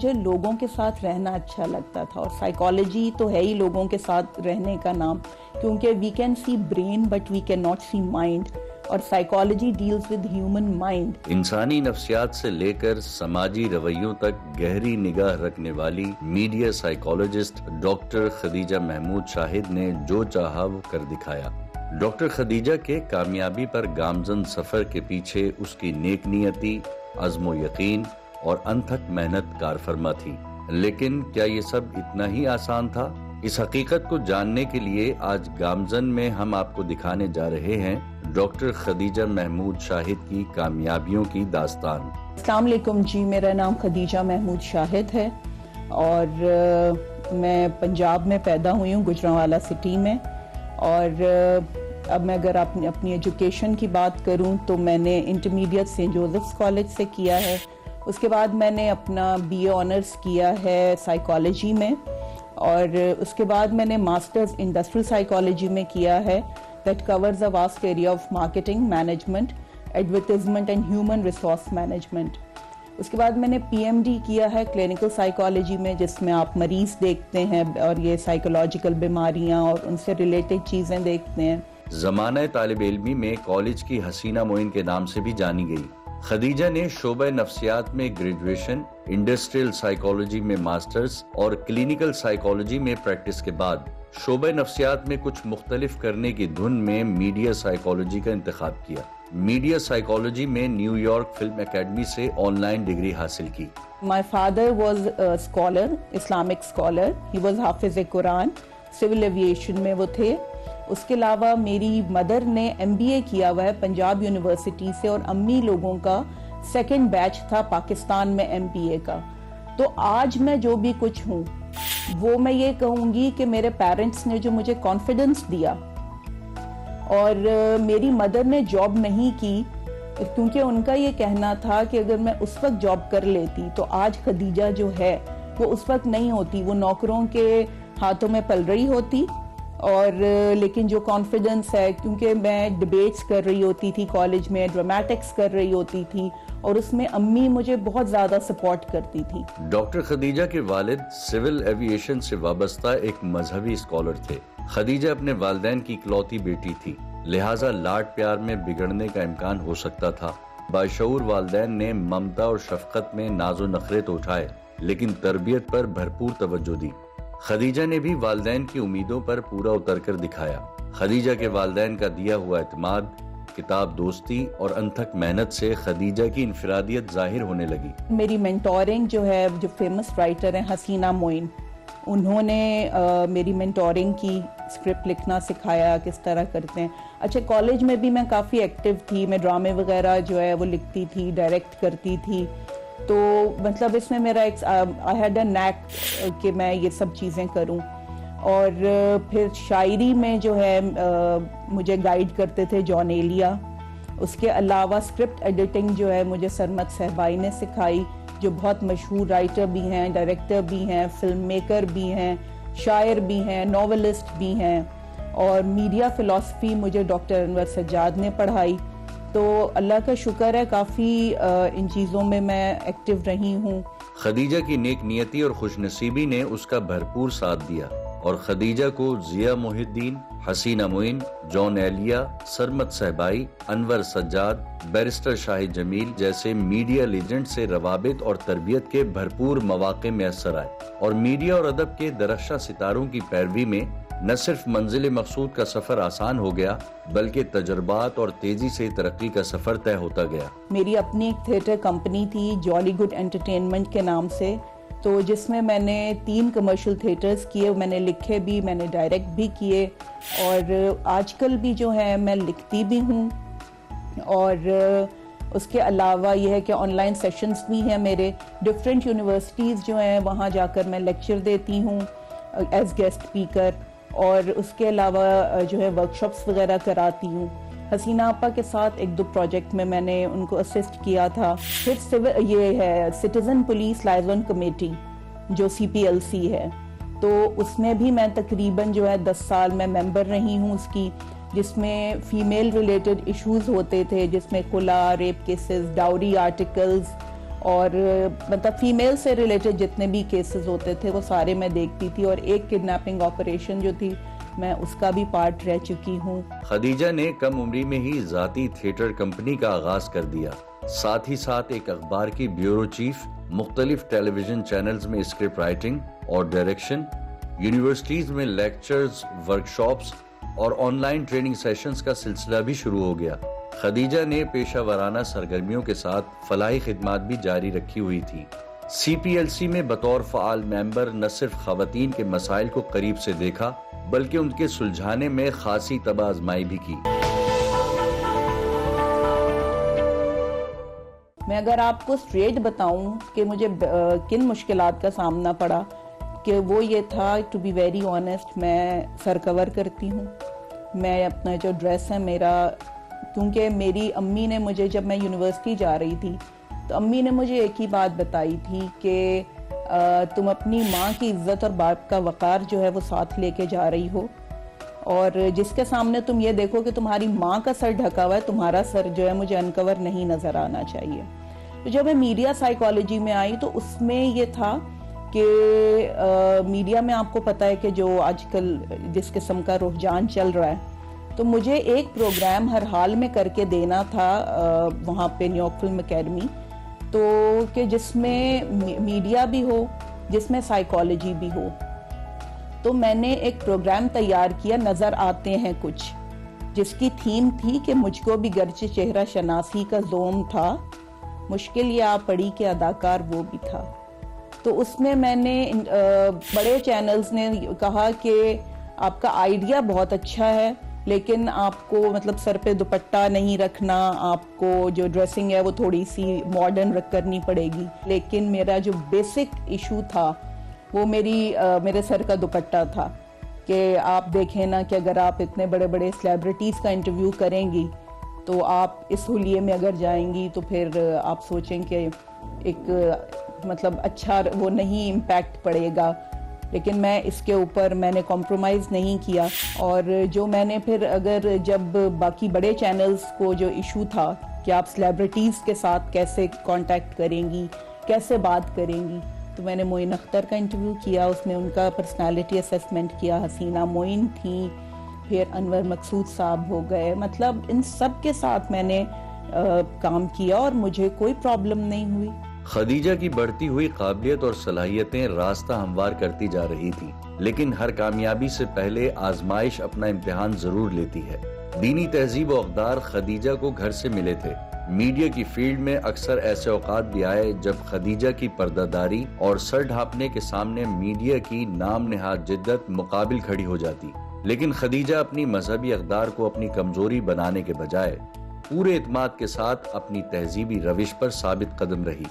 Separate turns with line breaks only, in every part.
مجھے لوگوں کے ساتھ رہنا اچھا لگتا تھا، اور سائیکالوجی تو ہے ہی لوگوں کے ساتھ رہنے کا نام، کیونکہ we can see brain but we can not see mind, اور psychology deals with human mind.
انسانی نفسیات سے لے کر سماجی رویوں تک گہری نگاہ رکھنے والی media psychologist doctor Khadija Mahmood Shahid نے جو چاہا وہ کر دکھایا۔ ڈاکٹر خدیجہ کے کامیابی پر گامزن سفر کے پیچھے اس کی نیک نیتی، عزم و یقین اور انتھک محنت کار فرما تھی، لیکن کیا یہ سب اتنا ہی آسان تھا؟ اس حقیقت کو جاننے کے لیے آج گامزن میں ہم آپ کو دکھانے جا رہے ہیں ڈاکٹر خدیجہ محمود شاہد کی کامیابیوں کی داستان۔
السلام علیکم جی، میرا نام خدیجہ محمود شاہد ہے اور میں پنجاب میں پیدا ہوئی ہوں، گجرانوالہ سٹی میں، اور اب میں اگر اپنی ایجوکیشن کی بات کروں تو میں نے انٹرمیڈیٹ سینٹ جوزفس کالج سے کیا ہے، اس کے بعد میں نے اپنا بی اے آنرس کیا ہے سائیکالوجی میں، اور اس کے بعد میں نے ماسٹرز انڈسٹریل سائیکالوجی میں کیا ہے that covers a vast area of marketing, management, advertisement and human resource management۔ اس کے بعد میں نے پی ایم ڈی کیا ہے کلینکل سائیکالوجی میں، جس میں آپ مریض دیکھتے ہیں اور یہ سائیکولوجیکل بیماریاں اور ان سے ریلیٹڈ چیزیں دیکھتے ہیں۔
زمانہ طالب علمی میں کالج کی حسینہ معین کے نام سے بھی جانی گئی، خدیجہ نے شعبہ نفسیات میں گریجویشن، انڈسٹریل سائیکالوجی میں ماسٹرز اور کلینکل سائیکالوجی میں پریکٹس کے بعد شعبہ نفسیات میں کچھ مختلف کرنے کی دھن میں میڈیا سائیکالوجی کا انتخاب کیا۔ میڈیا سائیکالوجی میں نیو یارک فلم اکیڈمی سے آن لائن ڈگری حاصل کی۔
My father was a scholar, Islamic scholar. He was حافظ قرآن، سول ایویشن میں وہ تھے۔ اس کے علاوہ میری مدر نے ایم بی اے کیا ہوا ہے پنجاب یونیورسٹی سے، اور امی لوگوں کا سیکنڈ بیچ تھا پاکستان میں ایم بی اے کا۔ تو آج میں جو بھی کچھ ہوں وہ میں یہ کہوں گی کہ میرے پیرنٹس نے جو مجھے کانفیڈنس دیا، اور میری مدر نے جاب نہیں کی کیونکہ ان کا یہ کہنا تھا کہ اگر میں اس وقت جاب کر لیتی تو آج خدیجہ جو ہے وہ اس وقت نہیں ہوتی، وہ نوکروں کے ہاتھوں میں پل رہی ہوتی۔ اور لیکن جو کانفیڈنس ہے، کیونکہ میں ڈبیٹس کر رہی ہوتی تھی کالج میں، ڈرامیٹکس کر رہی ہوتی تھی، اور اس میں امی مجھے بہت زیادہ سپورٹ کرتی تھی۔
ڈاکٹر خدیجہ کے والد سول ایویشن سے وابستہ ایک مذہبی اسکالر تھے۔ خدیجہ اپنے والدین کی اکلوتی بیٹی تھی، لہٰذا لاڈ پیار میں بگڑنے کا امکان ہو سکتا تھا۔ باشعور والدین نے ممتا اور شفقت میں ناز و نخرے تو اٹھائے، لیکن تربیت پر بھرپور توجہ دی۔ خدیجہ نے بھی والدین کی امیدوں پر پورا اتر کر دکھایا۔ خدیجہ کے والدین کا دیا ہوا اعتماد، کتاب دوستی اور انتھک محنت سے خدیجہ کی انفرادیت ظاہر ہونے لگی۔
میری مینٹورنگ جو ہے، جو فیمس رائٹر ہیں حسینہ معین، انہوں نے میری مینٹورنگ کی، اسکرپٹ لکھنا سکھایا کس طرح کرتے ہیں۔ اچھا، کالج میں بھی میں کافی ایکٹیو تھی، میں ڈرامے وغیرہ جو ہے وہ لکھتی تھی، ڈائریکٹ کرتی تھی، تو مطلب اس میں میرا ایک آئی ہیڈ اے نیک کہ میں یہ سب چیزیں کروں۔ اور پھر شاعری میں جو ہے مجھے گائیڈ کرتے تھے جان ایلیا۔ اس کے علاوہ اسکرپٹ ایڈیٹنگ جو ہے مجھے سرمد صہبائی نے سکھائی، جو بہت مشہور رائٹر بھی ہیں، ڈائریکٹر بھی ہیں، فلم میکر بھی ہیں، شاعر بھی ہیں، ناولسٹ بھی ہیں۔ اور میڈیا فلسفی مجھے ڈاکٹر انور سجاد نے پڑھائی۔ تو اللہ کا شکر ہے کافی ان چیزوں میں ایکٹیو رہی ہوں۔
خدیجہ کی نیک نیتی اور خوش نصیبی نے اس کا بھرپور ساتھ دیا، اور خدیجہ کو ضیاء محی الدین، حسینہ معین، جان ایلیا، سرمد صہبائی، انور سجاد، بیرسٹر شاہد جمیل جیسے میڈیا لیجنڈ سے روابط اور تربیت کے بھرپور مواقع میسر آئے، اور میڈیا اور ادب کے درخشاں ستاروں کی پیروی میں نہ صرف منزل مقصود کا سفر آسان ہو گیا، بلکہ تجربات اور تیزی سے ترقی کا سفر طے ہوتا گیا۔
میری اپنی ایک تھیٹر کمپنی تھی جالی گڈ انٹرٹینمنٹ کے نام سے، تو جس میں میں نے 3 کمرشل تھیٹرز کیے، میں نے لکھے بھی، میں نے ڈائریکٹ بھی کیے، اور آج کل بھی جو ہے میں لکھتی بھی ہوں۔ اور اس کے علاوہ یہ ہے کہ آن لائن سیشنز بھی ہیں میرے، ڈفرینٹ یونیورسٹیز جو ہیں وہاں جا کر میں لیکچر دیتی ہوں ایز گیسٹ اسپیکر، اور اس کے علاوہ جو ہے ورکشاپس وغیرہ کراتی ہوں۔ حسینہ آپا کے ساتھ 1-2 پروجیکٹ میں نے ان کو اسسٹ کیا تھا۔ پھر یہ ہے سٹیزن پولیس لائزون کمیٹی جو CPLC ہے، تو اس میں بھی میں تقریباً جو ہے 10 سال میں ممبر رہی ہوں اس کی، جس میں فیمیل ریلیٹڈ ایشوز ہوتے تھے، جس میں خلا، ریپ کیسز، ڈاوری آرٹیکلز، اور مطلب فیمیل سے ریلیٹڈ جتنے بھی کیسز ہوتے تھے وہ سارے میں دیکھتی تھی، اور ایک کڈنیپنگ آپریشن جو تھی میں اس کا بھی پارٹ رہ چکی ہوں۔
خدیجہ نے کم عمری میں ہی ذاتی تھیٹر کمپنی کا آغاز کر دیا، ساتھ ہی ساتھ ایک اخبار کی بیورو چیف، مختلف ٹیلی ویژن چینلز میں اسکرپٹ رائٹنگ اور ڈائریکشن، یونیورسٹیز میں لیکچرز، ورکشاپس اور آن لائن ٹریننگ سیشنز کا سلسلہ بھی شروع ہو گیا۔ خدیجہ نے پیشہ ورانہ سرگرمیوں کے ساتھ فلاحی خدمات بھی جاری رکھی ہوئی تھی۔ سی پی ایل سی میں بطور فعال ممبر نہ صرف خواتین کے مسائل کو قریب سے دیکھا بلکہ ان کے سلجھانے میں خاصی طب آزمائی بھی کی۔
میں اگر آپ کو اسٹریٹ بتاؤں کہ مجھے کن مشکلات کا سامنا پڑا، کہ وہ یہ تھا، ٹو بی ویری آنیسٹ، میں سر کور کرتی ہوں، میں اپنا جو ڈریس ہے میرا، کیونکہ میری امی نے مجھے، جب میں یونیورسٹی جا رہی تھی تو امی نے مجھے ایک ہی بات بتائی تھی کہ تم اپنی ماں کی عزت اور باپ کا وقار جو ہے وہ ساتھ لے کے جا رہی ہو، اور جس کے سامنے تم یہ دیکھو کہ تمہاری ماں کا سر ڈھکا ہوا ہے، تمہارا سر جو ہے مجھے انکور نہیں نظر آنا چاہیے۔ تو جب میں میڈیا سائیکالوجی میں آئی تو اس میں یہ تھا کہ میڈیا میں آپ کو پتہ ہے کہ جو آج کل جس قسم کا رجحان چل رہا ہے، تو مجھے ایک پروگرام ہر حال میں کر کے دینا تھا وہاں پہ نیو یارک فلم اکیڈمی، تو کہ جس میں میڈیا بھی ہو، جس میں سائیکالوجی بھی ہو۔ تو میں نے ایک پروگرام تیار کیا، نظر آتے ہیں کچھ، جس کی تھیم تھی کہ مجھ کو بھی گرچہ چہرہ شناسی کا زوم تھا، مشکل یا پڑی کے اداکار وہ بھی تھا۔ تو اس میں نے بڑے چینلز نے کہا کہ آپ کا آئیڈیا بہت اچھا ہے، لیکن آپ کو مطلب سر پہ دوپٹہ نہیں رکھنا، آپ کو جو ڈریسنگ ہے وہ تھوڑی سی ماڈرن کرنی پڑے گی۔ لیکن میرا جو بیسک ایشو تھا وہ میرے سر کا دوپٹہ تھا، کہ آپ دیکھیں نا کہ اگر آپ اتنے بڑے بڑے سیلیبریٹیز کا انٹرویو کریں گی تو آپ اس حلیے میں اگر جائیں گی تو پھر آپ سوچیں کہ ایک مطلب اچھا وہ نہیں امپیکٹ پڑے گا۔ لیکن میں اس کے اوپر میں نے کمپرومائز نہیں کیا، اور جو میں نے پھر اگر جب باقی بڑے چینلز کو جو ایشو تھا کہ آپ سیلیبریٹیز کے ساتھ کیسے کانٹیکٹ کریں گی، کیسے بات کریں گی، تو میں نے معین اختر کا انٹرویو کیا، اس میں ان کا پرسنالٹی اسیسمنٹ کیا، حسینہ معین تھیں، پھر انور مقصود صاحب ہو گئے، مطلب ان سب کے ساتھ میں نے کام کیا اور مجھے کوئی پرابلم نہیں ہوئی۔
خدیجہ کی بڑھتی ہوئی قابلیت اور صلاحیتیں راستہ ہموار کرتی جا رہی تھی، لیکن ہر کامیابی سے پہلے آزمائش اپنا امتحان ضرور لیتی ہے۔ دینی تہذیب و اقدار خدیجہ کو گھر سے ملے تھے۔ میڈیا کی فیلڈ میں اکثر ایسے اوقات بھی آئے جب خدیجہ کی پردہ داری اور سر ڈھانپنے کے سامنے میڈیا کی نام نہاد جدت مقابل کھڑی ہو جاتی، لیکن خدیجہ اپنی مذہبی اقدار کو اپنی کمزوری بنانے کے بجائے پورے اعتماد کے ساتھ اپنی تہذیبی روش پر ثابت قدم رہی۔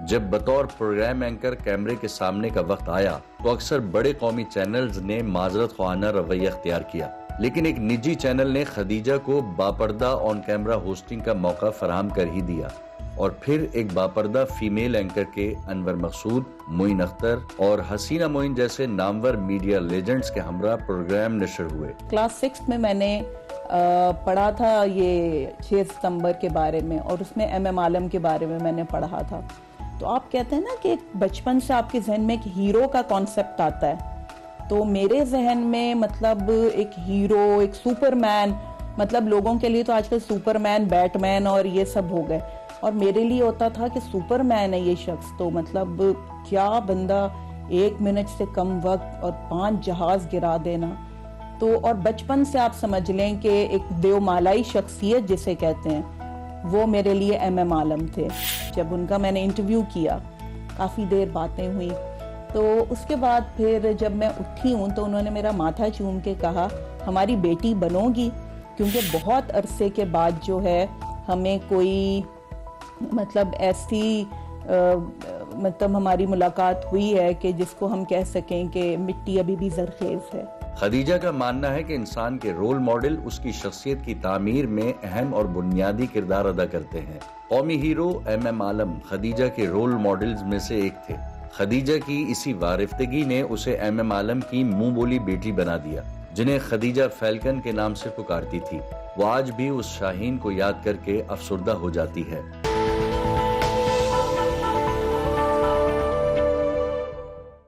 جب بطور پروگرام اینکر کیمرے کے سامنے کا وقت آیا تو اکثر بڑے قومی چینلز نے معذرت خواہانہ رویہ اختیار کیا، لیکن ایک نجی چینل نے خدیجہ کو باپردہ آن کیمرہ ہوسٹنگ کا موقع فراہم کر ہی دیا، اور پھر ایک باپردہ فیمیل اینکر کے انور مقصود، معین اختر اور حسینہ معین جیسے نامور میڈیا لیجنڈز کے ہمراہ پروگرام نشر ہوئے۔
کلاس 6 میں نے پڑھا تھا یہ 6 ستمبر کے بارے میں، اور اس میں ایم عالم کے بارے میں نے پڑھا تھا۔ تو آپ کہتے ہیں نا کہ ایک بچپن سے آپ کے ذہن میں ایک ہیرو کا کانسیپٹ آتا ہے، تو میرے ذہن میں مطلب ایک ہیرو، ایک سپر مین، مطلب لوگوں کے لیے تو آج کل سپر مین، بیٹ مین اور یہ سب ہو گئے، اور میرے لیے ہوتا تھا کہ سپر مین ہے یہ شخص، تو مطلب کیا بندہ 1 منٹ سے کم وقت اور 5 جہاز گرا دینا۔ تو اور بچپن سے آپ سمجھ لیں کہ ایک دیومالائی شخصیت جسے کہتے ہیں، وہ میرے لیے ایم عالم تھے۔ جب ان کا میں نے انٹرویو کیا، کافی دیر باتیں ہوئی، تو اس کے بعد پھر جب میں اٹھی ہوں تو انہوں نے میرا ماتھا چوم کے کہا ہماری بیٹی بنو گی، کیونکہ بہت عرصے کے بعد جو ہے ہمیں کوئی مطلب ایسی مطلب ہماری ملاقات ہوئی ہے کہ جس کو ہم کہہ سکیں کہ مٹی ابھی بھی زرخیز ہے۔
خدیجہ کا ماننا ہے کہ انسان کے رول ماڈل اس کی شخصیت کی تعمیر میں اہم اور بنیادی کردار ادا کرتے ہیں۔ قومی ہیرو ایم عالم خدیجہ کے رول ماڈلز میں سے ایک تھے۔ خدیجہ کی اسی وارفتگی نے اسے ایم عالم کی منہ بولی بیٹی بنا دیا، جنہیں خدیجہ فیلکن کے نام سے پکارتی تھی۔ وہ آج بھی اس شاہین کو یاد کر کے افسردہ ہو جاتی ہے۔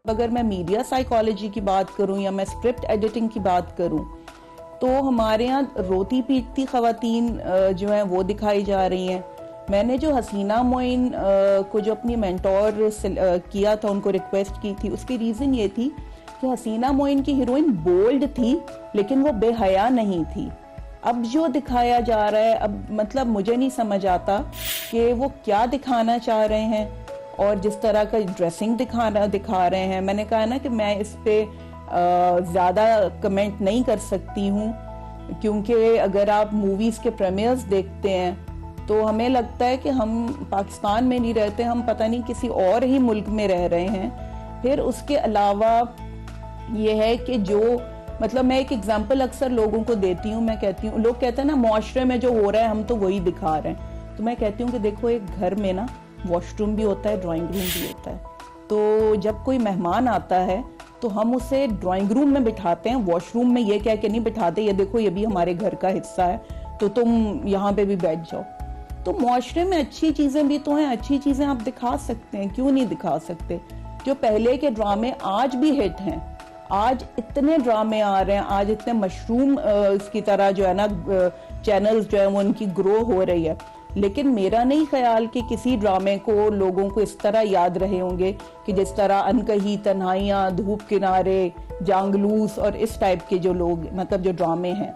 اگر میں میڈیا سائیکالوجی کی بات کروں یا میں اسکرپٹ ایڈیٹنگ کی بات کروں تو ہمارے ہاں روتی پیٹتی خواتین جو ہیں وہ دکھائی جا رہی ہیں. میں نے جو حسینہ معین کو جو اپنی مینٹور کیا تھا, ان کو ریکویسٹ کی تھی, اس کی ریزن یہ تھی کہ حسینہ معین کی ہیروئن بولڈ تھی لیکن وہ بے حیا نہیں تھی. اب جو دکھایا جا رہا ہے, اب مطلب مجھے نہیں سمجھ آتا کہ وہ کیا دکھانا چاہ رہے ہیں, اور جس طرح کا ڈریسنگ دکھا رہے ہیں. میں نے کہا نا کہ میں اس پہ زیادہ کمنٹ نہیں کر سکتی ہوں, کیونکہ اگر آپ موویز کے پریمیئرز دیکھتے ہیں تو ہمیں لگتا ہے کہ ہم پاکستان میں نہیں رہتے, ہم پتہ نہیں کسی اور ہی ملک میں رہ رہے ہیں. پھر اس کے علاوہ یہ ہے کہ جو مطلب میں ایک ایگزامپل اکثر لوگوں کو دیتی ہوں, میں کہتی ہوں, لوگ کہتے ہیں نا معاشرے میں جو ہو رہا ہے ہم تو وہی دکھا رہے ہیں, تو میں کہتی ہوں کہ دیکھو ایک گھر میں نا واش روم بھی ہوتا ہے, ڈرائنگ روم بھی ہوتا ہے. تو جب کوئی مہمان آتا ہے تو ہم اسے ڈرائنگ روم میں بٹھاتے ہیں, واش روم میں یہ کہہ کے نہیں بٹھاتے یہ دیکھو یہ بھی ہمارے گھر کا حصہ ہے تو تم یہاں پہ بھی بیٹھ جاؤ. تو معاشرے میں اچھی چیزیں بھی تو ہیں, اچھی چیزیں آپ دکھا سکتے ہیں, کیوں نہیں دکھا سکتے. جو پہلے کے ڈرامے آج بھی ہٹ ہیں, آج اتنے ڈرامے آ رہے ہیں, آج اتنے مشروم اس کی طرح جو ہے نا چینلز جو ہیں وہ ان کی گرو ہو رہی ہے. لیکن میرا نہیں خیال کہ کسی ڈرامے کو لوگوں کو اس طرح یاد رہے ہوں گے کہ جس طرح انکہی تنہائیاں, دھوپ کنارے, جانگلوس اور اس ٹائپ کے جو لوگ مطلب جو ڈرامے ہیں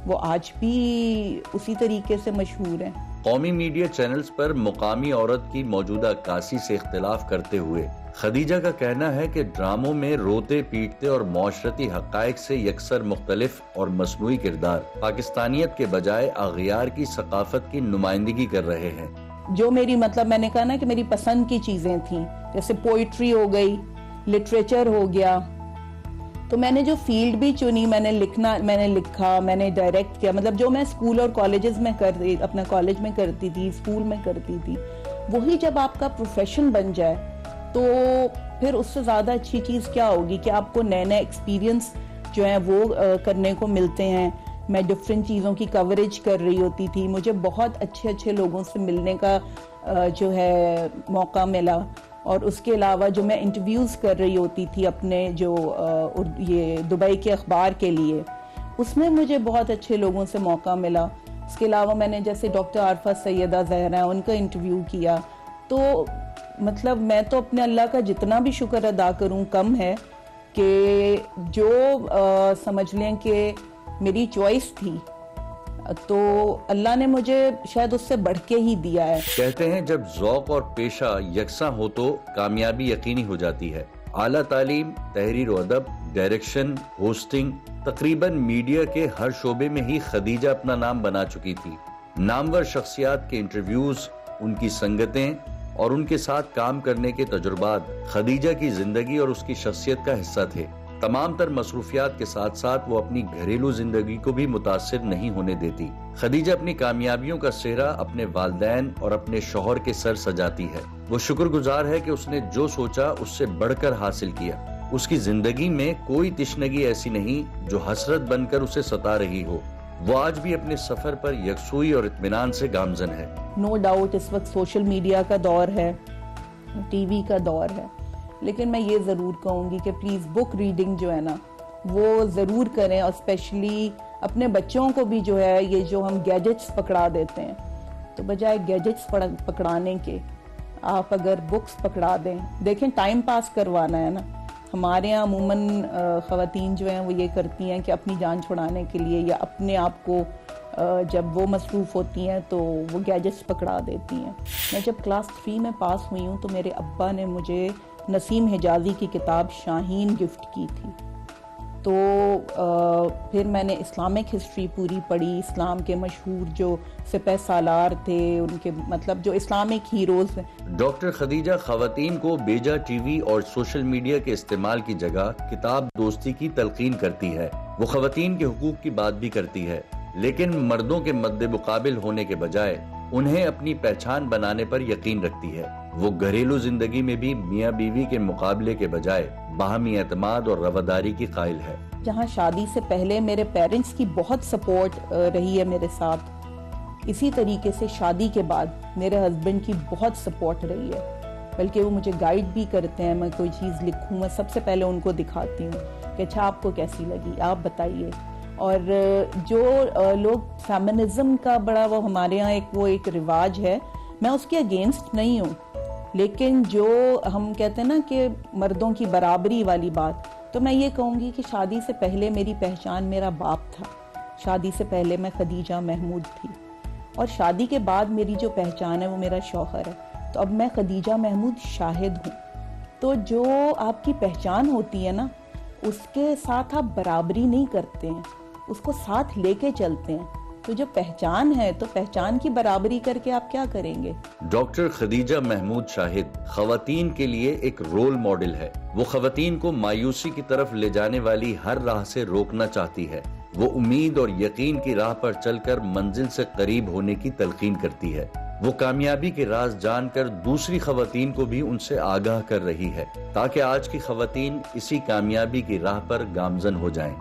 وہ آج بھی اسی طریقے سے مشہور ہیں.
قومی میڈیا چینلز پر مقامی عورت کی موجودہ عکاسی سے اختلاف کرتے ہوئے خدیجہ کا کہنا ہے کہ ڈراموں میں روتے پیٹتے اور معاشرتی حقائق سے یکسر مختلف اور مصنوعی کردار پاکستانیت کے بجائے اغیار کی ثقافت کی نمائندگی کر رہے ہیں.
جو میری مطلب میں نے کہا نا کہ میری پسند کی چیزیں تھیں, جیسے پوئٹری ہو گئی, لٹریچر ہو گیا, تو میں نے جو فیلڈ بھی چنی, میں نے لکھا, میں نے ڈائریکٹ کیا, مطلب جو میں اسکول اور کالجز میں اپنا کالج میں کرتی تھی, اسکول میں کرتی تھی, وہی جب آپ کا پروفیشن بن جائے تو پھر اس سے زیادہ اچھی چیز کیا ہوگی کہ آپ کو نئے نئے ایکسپیرینس جو ہیں وہ کرنے کو ملتے ہیں. میں ڈفرینٹ چیزوں کی کوریج کر رہی ہوتی تھی, مجھے بہت اچھے لوگوں سے ملنے کا جو ہے موقع ملا, اور اس کے علاوہ جو میں انٹرویوز کر رہی ہوتی تھی اپنے جو یہ دبئی کے اخبار کے لیے, اس میں مجھے بہت اچھے لوگوں سے موقع ملا. اس کے علاوہ میں نے جیسے ڈاکٹر عارفہ سیدہ زہرا ان کا انٹرویو کیا, تو مطلب میں تو اپنے اللہ کا جتنا بھی شکر ادا کروں کم ہے کہ جو سمجھ لیں کہ میری چوائس تھی تو اللہ نے مجھے شاید اس سے بڑھ کے ہی دیا ہے.
کہتے ہیں جب ذوق اور پیشہ یکساں ہو تو کامیابی یقینی ہو جاتی ہے. اعلیٰ تعلیم, تحریر و ادب, ڈائریکشن, ہوسٹنگ, تقریباً میڈیا کے ہر شعبے میں ہی خدیجہ اپنا نام بنا چکی تھی. نامور شخصیات کے انٹرویوز, ان کی سنگتیں اور ان کے ساتھ کام کرنے کے تجربات خدیجہ کی زندگی اور اس کی شخصیت کا حصہ تھے. تمام تر مصروفیات کے ساتھ ساتھ وہ اپنی گھریلو زندگی کو بھی متاثر نہیں ہونے دیتی. خدیجہ اپنی کامیابیوں کا سہرا اپنے والدین اور اپنے شوہر کے سر سجاتی ہے. وہ شکر گزار ہے کہ اس نے جو سوچا اس سے بڑھ کر حاصل کیا. اس کی زندگی میں کوئی تشنگی ایسی نہیں جو حسرت بن کر اسے ستا رہی ہو. وہ آج بھی اپنے سفر پر یکسوئی اور اطمینان سے گامزن ہے.
نو ڈاؤٹ اس وقت سوشل میڈیا کا دور ہے, ٹی وی کا دور ہے, لیکن میں یہ ضرور کہوں گی کہ پلیز بک ریڈنگ جو ہے نا وہ ضرور کریں, اور اسپیشلی اپنے بچوں کو بھی جو ہے یہ جو ہم گیجٹس پکڑا دیتے ہیں, تو بجائے گیجٹس پکڑانے کے آپ اگر بکس پکڑا دیں. دیکھیں ٹائم پاس کروانا ہے نا, ہمارے یہاں عموماً خواتین جو ہیں وہ یہ کرتی ہیں کہ اپنی جان چھڑانے کے لیے یا اپنے آپ کو جب وہ مصروف ہوتی ہیں تو وہ گیجٹس پکڑا دیتی ہیں. میں جب کلاس 3 میں پاس ہوئی ہوں تو میرے ابا نے مجھے نسیم حجازی کی کتاب شاہین گفٹ کی تھی, تو پھر میں نے اسلامک ہسٹری پوری پڑھی. اسلام کے مشہور جو سپہ سالار تھے, ان کے مطلب جو اسلامک ہیروز ہیں.
ڈاکٹر خدیجہ خواتین کو بیجا ٹی وی اور سوشل میڈیا کے استعمال کی جگہ کتاب دوستی کی تلقین کرتی ہے. وہ خواتین کے حقوق کی بات بھی کرتی ہے, لیکن مردوں کے مد مقابل ہونے کے بجائے انہیں اپنی پہچان بنانے پر یقین رکھتی ہے. وہ گھریلو زندگی میں بھی میاں بیوی کے مقابلے کے بجائے باہمی اعتماد اور رواداری کی قائل ہے.
جہاں شادی سے پہلے میرے پیرنٹس کی بہت سپورٹ رہی ہے میرے ساتھ, اسی طریقے سے شادی کے بعد میرے ہسبینڈ کی بہت سپورٹ رہی ہے. بلکہ وہ مجھے گائیڈ بھی کرتے ہیں. میں کوئی چیز لکھوں میں سب سے پہلے ان کو دکھاتی ہوں کہ اچھا آپ کو کیسی لگی, آپ بتائیے. اور جو لوگ فیمنزم کا بڑا وہ ہمارے یہاں ایک رواج ہے, میں اس کے اگینسٹ نہیں ہوں, لیکن جو ہم کہتے ہیں نا کہ مردوں کی برابری والی بات, تو میں یہ کہوں گی کہ شادی سے پہلے میری پہچان میرا باپ تھا, شادی سے پہلے میں خدیجہ محمود تھی, اور شادی کے بعد میری جو پہچان ہے وہ میرا شوہر ہے. تو اب میں خدیجہ محمود شاہد ہوں. تو جو آپ کی پہچان ہوتی ہے نا, اس کے ساتھ آپ برابری نہیں کرتے ہیں, اس کو ساتھ لے کے چلتے ہیں. تو جو پہچان ہے تو پہچان کی برابری کر کے آپ کیا کریں گے.
ڈاکٹر خدیجہ محمود شاہد خواتین کے لیے ایک رول ماڈل ہے. وہ خواتین کو مایوسی کی طرف لے جانے والی ہر راہ سے روکنا چاہتی ہے. وہ امید اور یقین کی راہ پر چل کر منزل سے قریب ہونے کی تلقین کرتی ہے. وہ کامیابی کے راز جان کر دوسری خواتین کو بھی ان سے آگاہ کر رہی ہے, تاکہ آج کی خواتین اسی کامیابی کی راہ پر گامزن ہو جائیں.